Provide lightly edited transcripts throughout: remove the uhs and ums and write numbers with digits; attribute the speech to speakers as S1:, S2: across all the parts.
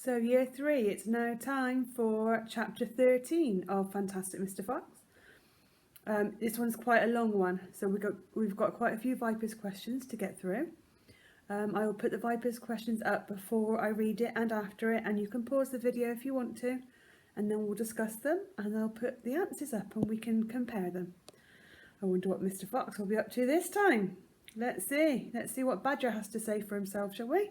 S1: So year 3, it's now time for chapter 13 of Fantastic Mr. Fox. This one's quite a long one, so we've got quite a few Vipers questions to get through. I will put the Vipers questions up before I read it and after it, and you can pause the video if you want to, and then we'll discuss them, and I'll put the answers up and we can compare them. I wonder what Mr. Fox will be up to this time. Let's see what Badger has to say for himself, shall we?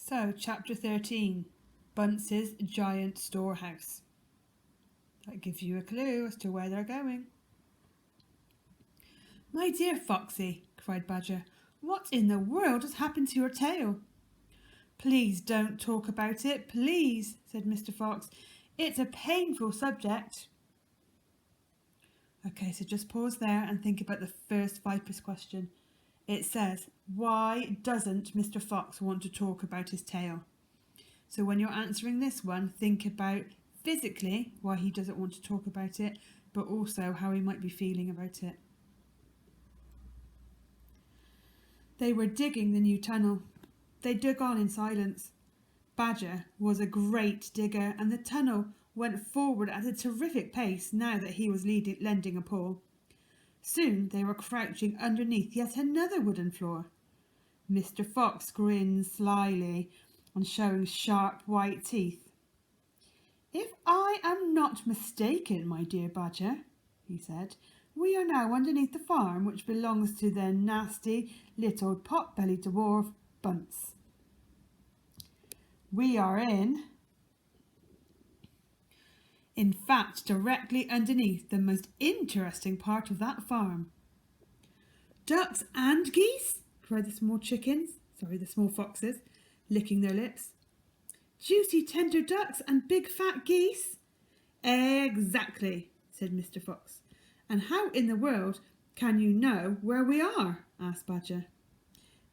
S1: So, chapter 13, Bunce's Giant Storehouse. That gives you a clue as to where they're going. My dear Foxy, cried Badger, what in the world has happened to your tail? Please don't talk about it, please, said Mr. Fox. It's a painful subject. Okay, so just pause there and think about the first Viper's question. It says, why doesn't Mr. Fox want to talk about his tail? So when you're answering this one, think about physically why he doesn't want to talk about it, but also how he might be feeling about it. They were digging the new tunnel. They dug on in silence. Badger was a great digger, and the tunnel went forward at a terrific pace now that he was lending a paw. Soon they were crouching underneath yet another wooden floor. Mr. Fox grinned slyly and showing sharp white teeth. If I am not mistaken, my dear Badger, he said, we are now underneath the farm which belongs to the nasty little pot-bellied dwarf Bunce. We are in fact, directly underneath the most interesting part of that farm. Ducks and geese? Cried the small foxes, licking their lips. Juicy tender ducks and big fat geese? Exactly, said Mr. Fox. And how in the world can you know where we are? Asked Badger.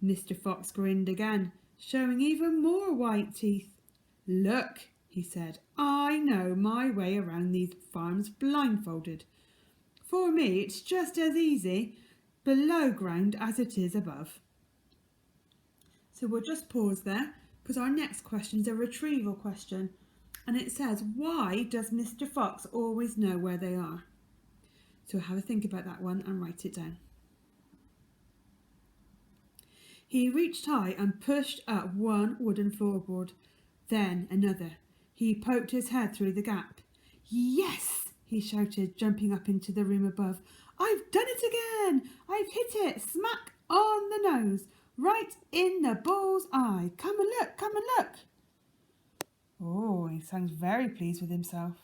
S1: Mr. Fox grinned again, showing even more white teeth. Look, he said, I know my way around these farms blindfolded. For me, it's just as easy below ground as it is above. So we'll just pause there because our next question is a retrieval question. And it says, why does Mr. Fox always know where they are? So have a think about that one and write it down. He reached high and pushed up one wooden floorboard, then another. He poked his head through the gap. Yes, he shouted, jumping up into the room above. I've done it again! I've hit it smack on the nose, right in the bull's eye. Come and look, come and look. Oh, he sounds very pleased with himself.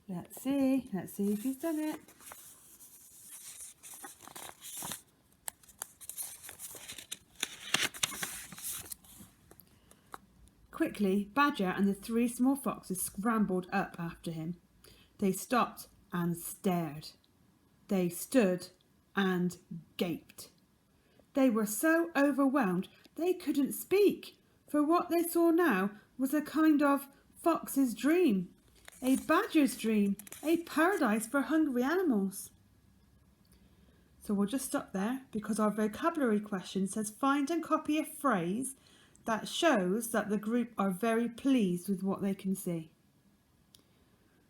S1: Let's see if he's done it. Quickly, Badger and the three small foxes scrambled up after him. They stopped and stared. They stood and gaped. They were so overwhelmed they couldn't speak, for what they saw now was a kind of fox's dream, a badger's dream, a paradise for hungry animals. So we'll just stop there because our vocabulary question says find and copy a phrase that shows that the group are very pleased with what they can see.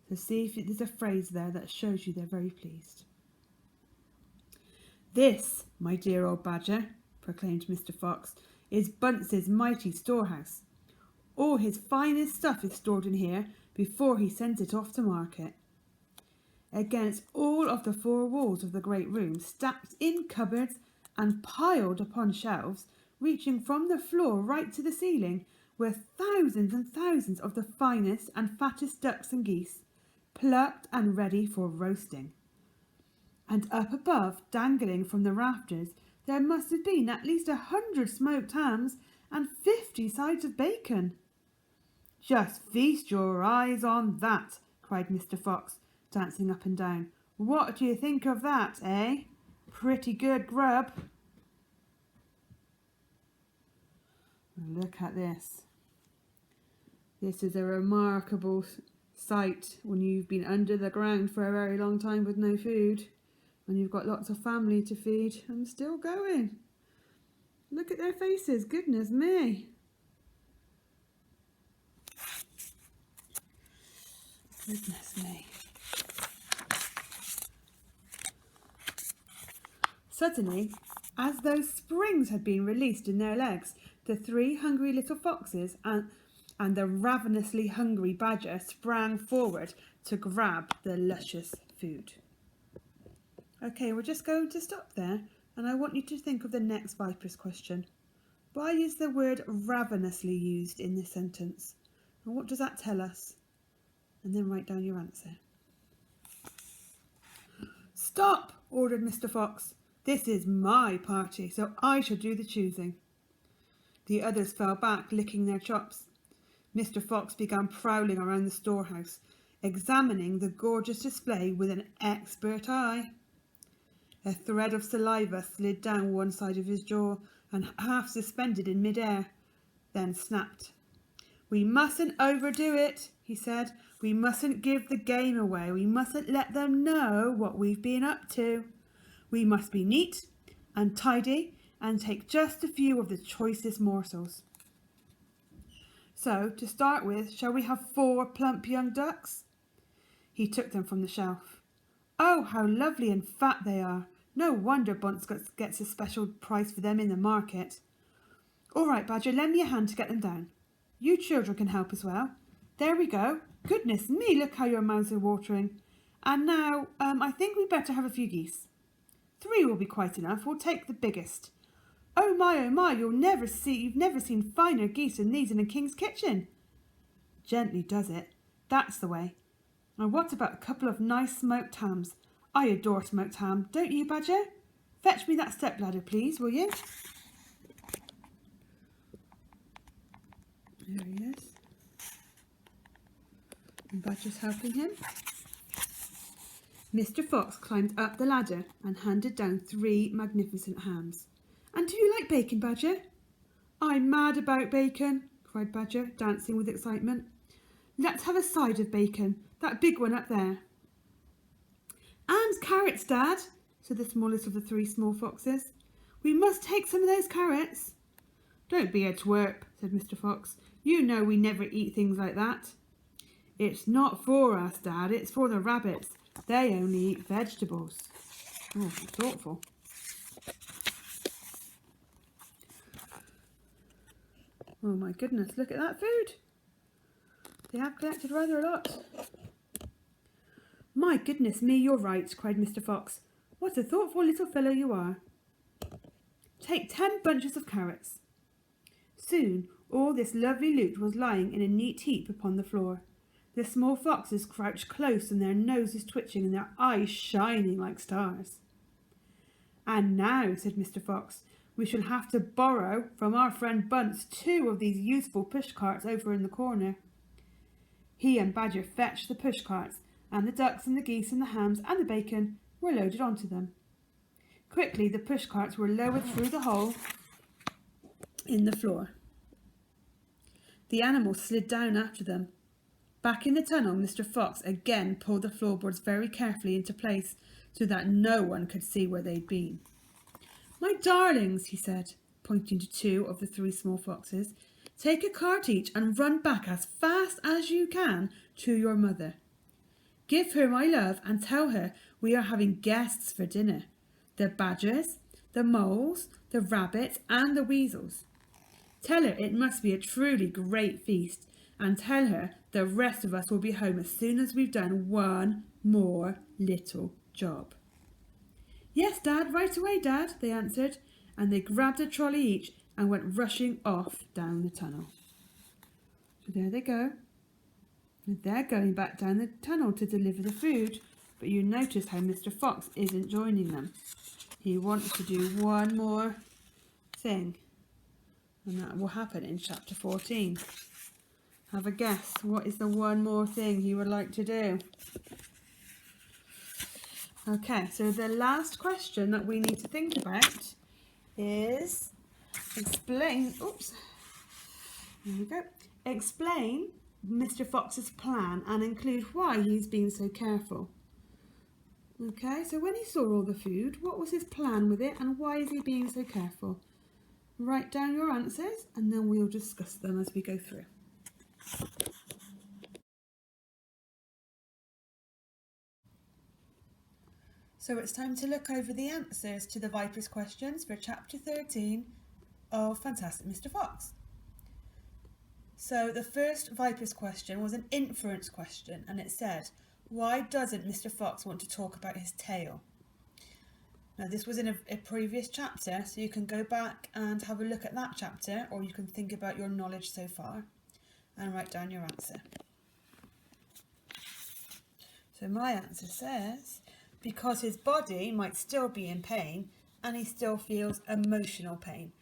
S1: So see if there's a phrase there that shows you they're very pleased. This, my dear old Badger, proclaimed Mr. Fox, is Bunce's mighty storehouse. All his finest stuff is stored in here before he sends it off to market. Against all of the four walls of the great room, stacked in cupboards and piled upon shelves, reaching from the floor right to the ceiling, were thousands and thousands of the finest and fattest ducks and geese, plucked and ready for roasting. And up above, dangling from the rafters, there must have been at least 100 smoked hams and 50 sides of bacon. Just feast your eyes on that, cried Mr. Fox, dancing up and down. What do you think of that, eh? Pretty good grub. Look at this. This is a remarkable sight when you've been under the ground for a very long time with no food, and you've got lots of family to feed. I'm still going. Look at their faces, goodness me. Goodness me. Suddenly, as though springs had been released in their legs, the 3 hungry little foxes and the ravenously hungry badger sprang forward to grab the luscious food. Okay, we're just going to stop there, and I want you to think of the next Viper's question. Why is the word ravenously used in this sentence? And what does that tell us? And then write down your answer. Stop, ordered Mr. Fox. This is my party, so I shall do the choosing. The others fell back, licking their chops. Mr. Fox began prowling around the storehouse, examining the gorgeous display with an expert eye. A thread of saliva slid down one side of his jaw and half suspended in mid-air, then snapped. We mustn't overdo it, he said. We mustn't give the game away. We mustn't let them know what we've been up to. We must be neat and tidy and take just a few of the choicest morsels. So, to start with, shall we have 4 plump young ducks? He took them from the shelf. Oh, how lovely and fat they are. No wonder Bunce gets a special price for them in the market. All right, Badger, lend me a hand to get them down. You children can help as well. There we go. Goodness me, look how your mouths are watering. And now, I think we better have a few geese. 3 will be quite enough. We'll take the biggest. Oh my, you've never seen finer geese than these in a king's kitchen. Gently does it. That's the way. And what about a couple of nice smoked hams? I adore smoked ham, don't you, Badger? Fetch me that stepladder, please, will you? There he is. And Badger's helping him. Mr. Fox climbed up the ladder and handed down 3 magnificent hams. And do you like bacon, Badger? I'm mad about bacon, cried Badger, dancing with excitement. Let's have a side of bacon, that big one up there. And carrots, Dad, said the smallest of the 3 small foxes. We must take some of those carrots. Don't be a twerp, said Mr. Fox. You know we never eat things like that. It's not for us, Dad, it's for the rabbits. They only eat vegetables. Oh, thoughtful. Oh my goodness, look at that food. They have collected rather a lot. My goodness me, you're right, cried Mr. Fox. What a thoughtful little fellow you are. Take 10 bunches of carrots. Soon all this lovely loot was lying in a neat heap upon the floor. The small foxes crouched close and their noses twitching and their eyes shining like stars. And now, said Mr. Fox, we shall have to borrow from our friend Bunce 2 of these useful push carts over in the corner. He and Badger fetched the push carts, and the ducks and the geese and the hams and the bacon were loaded onto them. Quickly the push carts were lowered through the hole in the floor. The animals slid down after them. Back in the tunnel, Mr. Fox again pulled the floorboards very carefully into place so that no one could see where they'd been. My darlings, he said, pointing to 2 of the 3 small foxes, take a cart each and run back as fast as you can to your mother. Give her my love and tell her we are having guests for dinner. The badgers, the moles, the rabbits and the weasels. Tell her it must be a truly great feast, and tell her the rest of us will be home as soon as we've done one more little job. Yes, Dad, right away, Dad, they answered, and they grabbed a trolley each and went rushing off down the tunnel. So there they go. And they're going back down the tunnel to deliver the food, but you notice how Mr. Fox isn't joining them. He wants to do one more thing, and that will happen in chapter 14. Have a guess. What is the one more thing he would like to do? Okay, so the last question that we need to think about is explain Mr. Fox's plan and include why he's being so careful. Okay, so when he saw all the food, what was his plan with it and why is he being so careful? Write down your answers and then we'll discuss them as we go through. So it's time to look over the answers to the Viper's questions for Chapter 13 of Fantastic Mr. Fox. So the first Viper's question was an inference question, and it said, why doesn't Mr. Fox want to talk about his tail? Now this was in a previous chapter, so you can go back and have a look at that chapter, or you can think about your knowledge so far and write down your answer. So my answer says, because his body might still be in pain and he still feels emotional pain.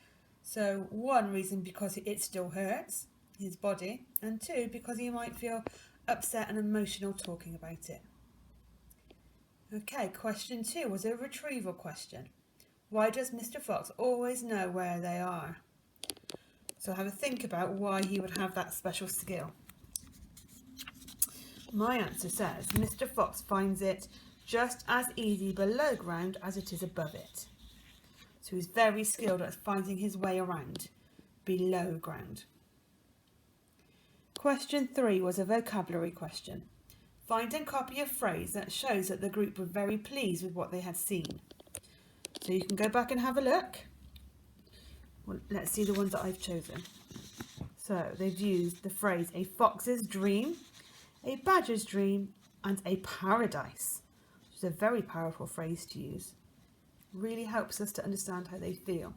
S1: So one reason, because it still hurts his body, and two, because he might feel upset and emotional talking about it. Okay, question 2 was a retrieval question. Why does Mr. Fox always know where they are? So have a think about why he would have that special skill. My answer says Mr. Fox finds it just as easy below ground as it is above it. So he's very skilled at finding his way around below ground. Question 3 was a vocabulary question. Find and copy a phrase that shows that the group were very pleased with what they had seen. So you can go back and have a look. Well, let's see the ones that I've chosen. So they've used the phrase a fox's dream, a badger's dream, and a paradise, which is a very powerful phrase to use. Really helps us to understand how they feel.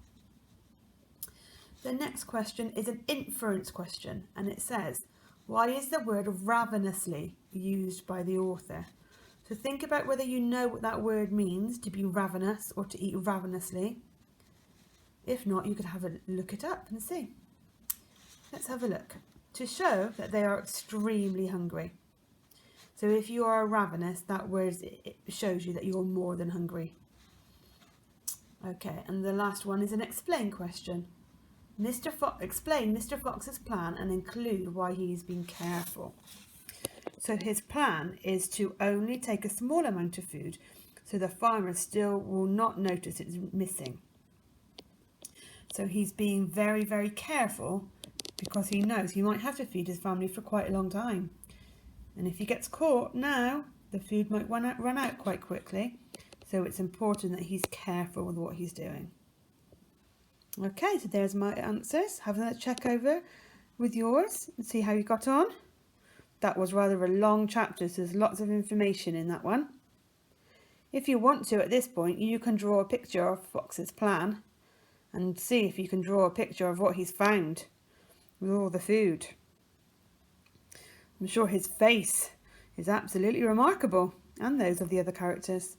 S1: The next question is an inference question, and it says, why is the word ravenously used by the author? So think about whether you know what that word means, to be ravenous or to eat ravenously. If not, you could have a look it up and see. Let's have a look. To show that they are extremely hungry. So if you are ravenous, that word shows you that you're more than hungry. Okay, and the last one is an explain question. Explain Mr. Fox's plan and include why he's been careful. So his plan is to only take a small amount of food so the farmer still will not notice it's missing. So he's being very, very careful because he knows he might have to feed his family for quite a long time. And if he gets caught now, the food might run out quite quickly. So it's important that he's careful with what he's doing. Okay, so there's my answers. Have a check over with yours and see how you got on. That was rather a long chapter, so there's lots of information in that one. If you want to, at this point, you can draw a picture of Fox's plan and see if you can draw a picture of what he's found with all the food. I'm sure his face is absolutely remarkable, and those of the other characters.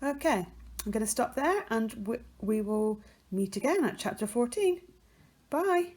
S1: Okay, I'm going to stop there and we will meet again at chapter 14. Bye.